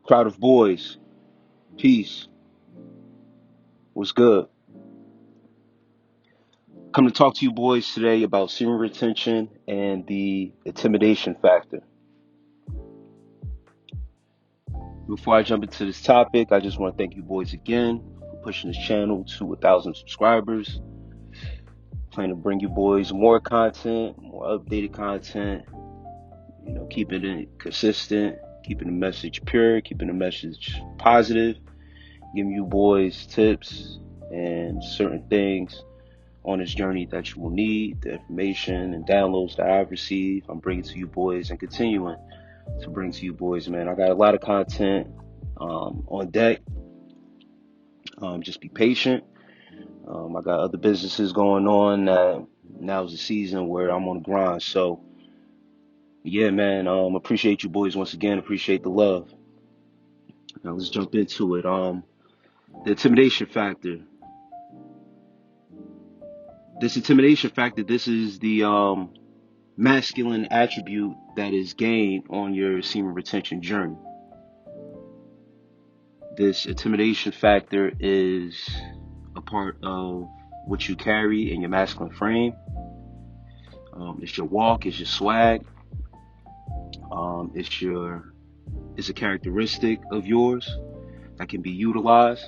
Crowd of boys, peace. What's good? Come to talk to you boys today about semen retention and the intimidation factor. Before I jump into this topic, I just want to thank you boys again for pushing this channel to 1,000 subscribers. Plan to bring you boys more content, more updated content, keeping it consistent, keeping the message pure, keeping the message positive, giving you boys tips and certain things on this journey that you will need, the information and downloads that I've received. I'm bringing to you boys and continuing to bring to you boys, man. I got a lot of content on deck. Just be patient. I got other businesses going on. Now's the season where I'm on the grind. So, yeah, man, appreciate you boys once again. Appreciate the love. Now let's jump into it. The intimidation factor. This intimidation factor, this is the masculine attribute that is gained on your semen retention journey. This intimidation factor is a part of what you carry in your masculine frame. It's your walk, it's your swag, it's a characteristic of yours that can be utilized.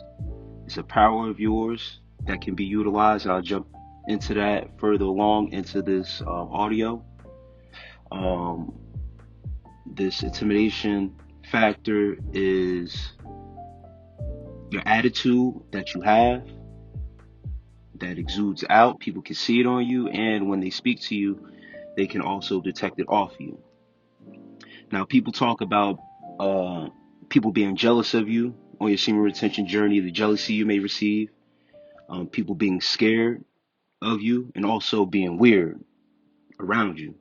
It's a power of yours that can be utilized, and I'll jump into that further along into this audio. This intimidation factor is your attitude that you have that exudes out. People can see it on you, and when they speak to you, they can also detect it off you. Now, people talk about people being jealous of you on your semen retention journey, the jealousy you may receive, people being scared of you, and also being weird around you.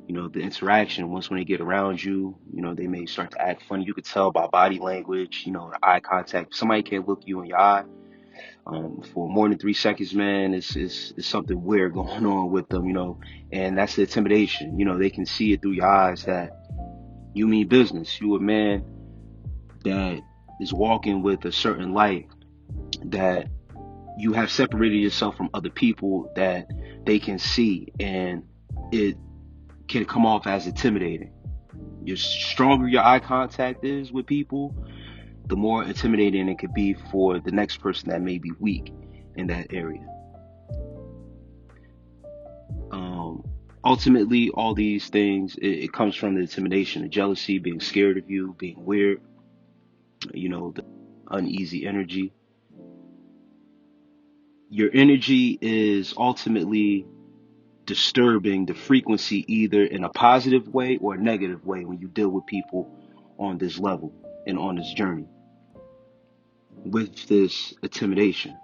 The interaction, once when they get around you, they may start to act funny. You could tell by body language, the eye contact. Somebody can't look you in your eye for more than 3 seconds, man. It's something weird going on with them, and that's the intimidation. They can see it through your eyes that you mean business. You a man that is walking with a certain light, that you have separated yourself from other people that they can see, and it can come off as intimidating. The stronger your eye contact is with people, the more intimidating it could be for the next person that may be weak in that area. Ultimately, all these things, it comes from the intimidation, the jealousy, being scared of you, being weird, the uneasy energy. Your energy is ultimately disturbing the frequency either in a positive way or a negative way when you deal with people on this level and on this journey with this intimidation.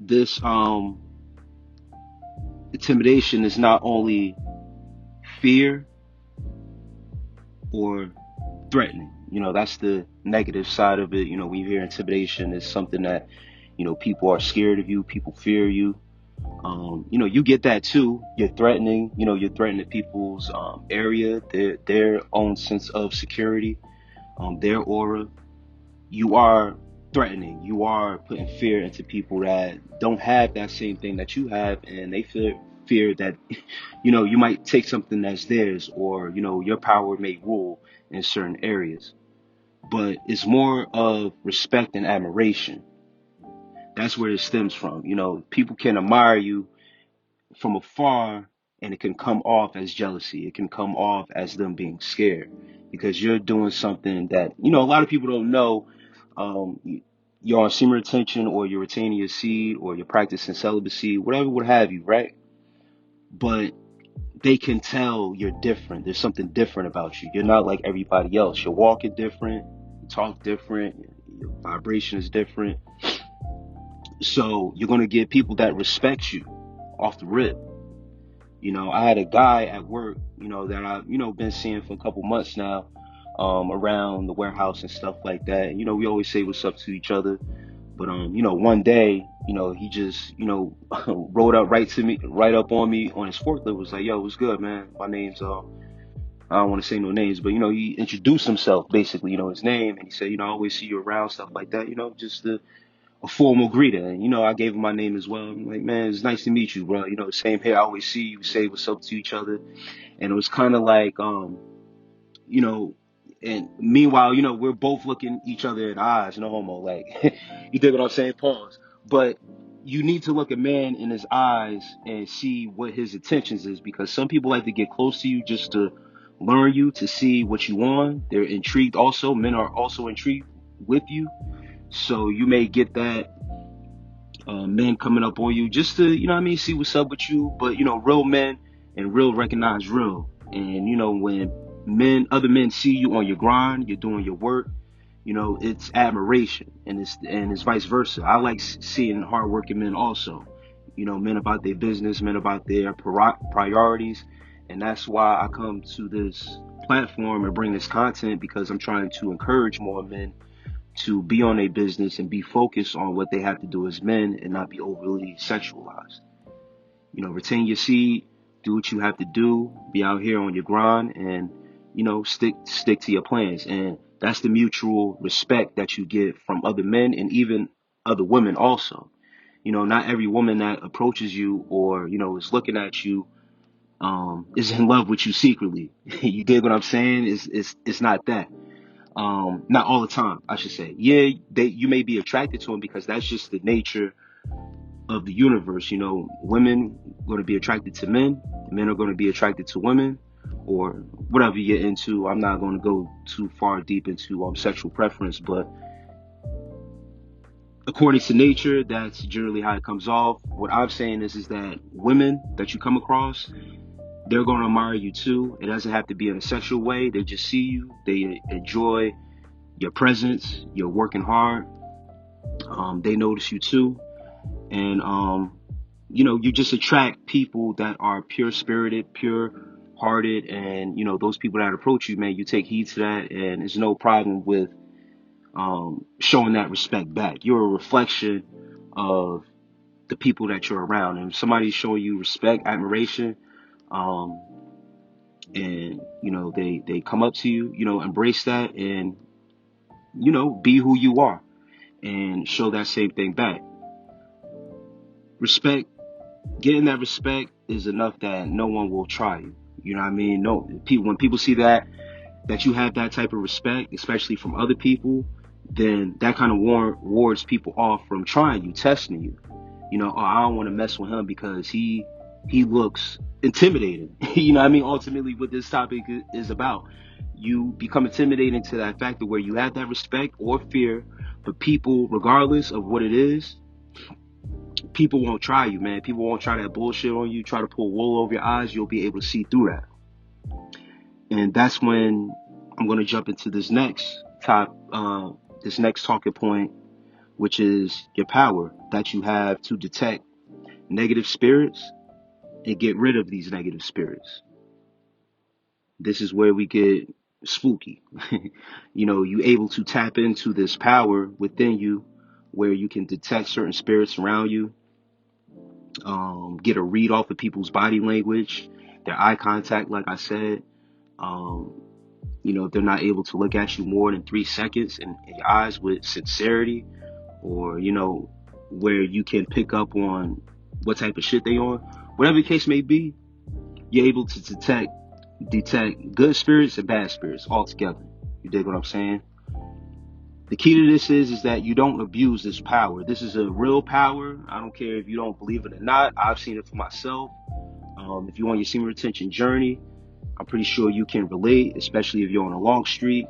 This intimidation is not only fear or threatening. That's the negative side of it. When you hear intimidation, it's something that, people are scared of you, people fear you. You get that too. You're threatening, you're threatening people's area, their own sense of security, their aura. You are threatening. You are putting fear into people that don't have that same thing that you have, and they fear that, you might take something that's theirs, or, your power may rule in certain areas. But it's more of respect and admiration. That's where it stems from. People can admire you from afar, and it can come off as jealousy. It can come off as them being scared because you're doing something that, a lot of people don't know. You're on semen retention, or you're retaining your seed, or you're practicing celibacy, whatever would have you, right? But they can tell you're different. There's something different about you. You're not like everybody else. You're walking different, you talk different, your vibration is different. So you're going to get people that respect you off the rip. I had a guy at work, that I've, been seeing for a couple months now, around the warehouse and stuff like that. And, we always say what's up to each other. But one day, he just, rode up right up on me on his forklift. Was like, "Yo, what's good, man? My name's I don't want to say no names, but he introduced himself basically, his name, and he said, I always see you around, stuff like that, just a formal greeting. And I gave him my name as well. I'm like, man, it's nice to meet you, bro. Same here. I always see you, say what's up to each other, and it was kind of like, you know, and meanwhile, we're both looking each other in the eyes, no homo, like, you dig what I'm saying? Pause. But you need to look a man in his eyes and see what his intentions is, because some people like to get close to you just to learn you, to see what you want. They're intrigued also. Men are also intrigued with you. So you may get that men coming up on you just to, see what's up with you. But, real men and real recognize real. And, when other men see you on your grind, you're doing your work, it's admiration, and it's vice versa. I like seeing hardworking men also, men about their business, men about their priorities. And that's why I come to this platform and bring this content, because I'm trying to encourage more men to be on their business and be focused on what they have to do as men and not be overly sexualized. Retain your seed, do what you have to do, be out here on your grind, and, stick to your plans. And that's the mutual respect that you get from other men and even other women also. Not every woman that approaches you or, is looking at you, is in love with you secretly. You dig what I'm saying? It's not that. Not all the time, I should say. Yeah, you may be attracted to them because that's just the nature of the universe. Women are going to be attracted to men are going to be attracted to women, or whatever you're into. I'm not going to go too far deep into sexual preference, but according to nature, that's generally how it comes off. What I'm saying is that women that you come across, they're going to admire you too. It doesn't have to be in a sexual way. They just see you, they enjoy your presence, you're working hard, they notice you too. And you just attract people that are pure spirited, pure hearted, and those people that approach you, man, you take heed to that, and there's no problem with showing that respect back. You're a reflection of the people that you're around, and if somebody's showing you respect, admiration, and they come up to you, embrace that, and be who you are and show that same thing back. Respect, getting that respect is enough that no one will try you. You know what I mean? No, when people see that you have that type of respect, especially from other people, then that kind of wards people off from trying you, testing you. Oh, I don't want to mess with him because he looks intimidating. You know what I mean? Ultimately, what this topic is about, you become intimidating to that factor where you have that respect or fear for people, regardless of what it is. People won't try you, man. People won't try that bullshit on you, try to pull wool over your eyes. You'll be able to see through that. And that's when I'm going to jump into this next talking point, which is your power that you have to detect negative spirits and get rid of these negative spirits. This is where we get spooky. You able to tap into this power within you where you can detect certain spirits around you, get a read off of people's body language, their eye contact, like I said. If they're not able to look at you more than 3 seconds in your eyes with sincerity, or, where you can pick up on what type of shit they on, whatever the case may be, you're able to detect good spirits and bad spirits altogether. You dig what I'm saying? The key to this is that you don't abuse this power. This is a real power. I don't care if you don't believe it or not. I've seen it for myself. If you're on your semen retention journey, I'm pretty sure you can relate, especially if you're on a long streak,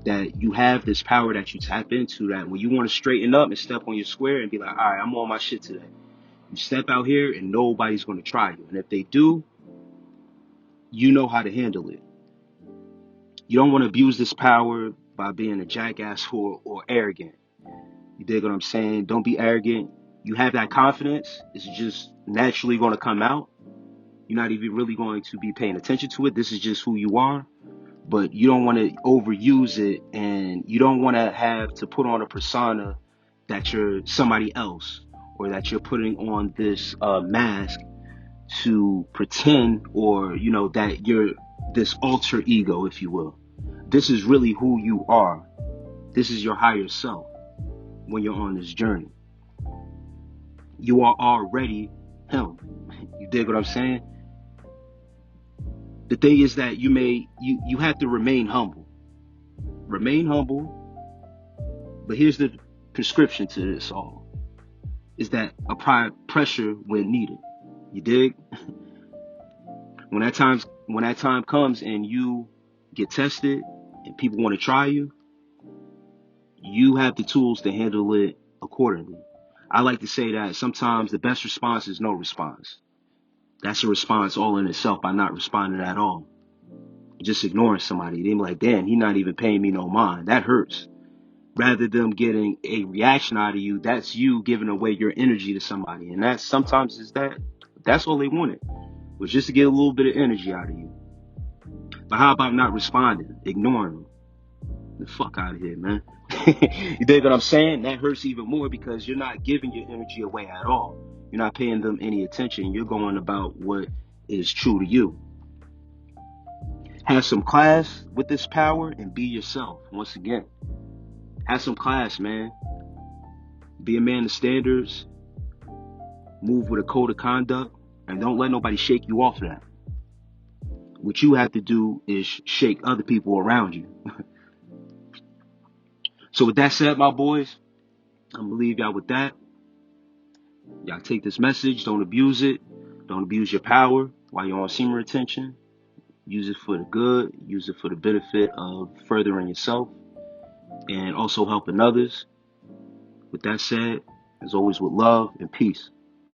that you have this power that you tap into, that when you want to straighten up and step on your square and be like, all right, I'm on my shit today. You step out here and nobody's going to try you. And if they do, you know how to handle it. You don't want to abuse this power by being a jackass or arrogant. You dig what I'm saying? Don't be arrogant. You have that confidence. It's just naturally going to come out. You're not even really going to be paying attention to it. This is just who you are. But you don't want to overuse it, and you don't want to have to put on a persona that you're somebody else, or that you're putting on this mask to pretend, or, you know, that you're this alter ego, if you will. This is really who you are. This is your higher self when you're on this journey. You are already him. You dig what I'm saying? The thing is that you have to remain humble. Remain humble. But here's the prescription to this all, is that apply pressure when needed. You dig? When that time comes and you get tested and people want to try you, you have the tools to handle it accordingly. I like to say that sometimes the best response is no response. That's a response all in itself by not responding at all. Just ignoring somebody. They be like, damn, he not even paying me no mind. That hurts. Rather than getting a reaction out of you, that's you giving away your energy to somebody. And that's sometimes that's all they wanted, was just to get a little bit of energy out of you. But how about not responding, ignoring them? The fuck out of here, man. You dig what I'm saying? That hurts even more because you're not giving your energy away at all. You're not paying them any attention. You're going about what is true to you. Have some class with this power and be yourself. Once again, have some class, man. Be a man of standards. Move with a code of conduct. And don't let nobody shake you off that. What you have to do is shake other people around you. So with that said, my boys, I'm going to leave y'all with that. Y'all take this message. Don't abuse it. Don't abuse your power while you're on semen retention. Use it for the good. Use it for the benefit of furthering yourself and also helping others. With that said, as always, with love and peace.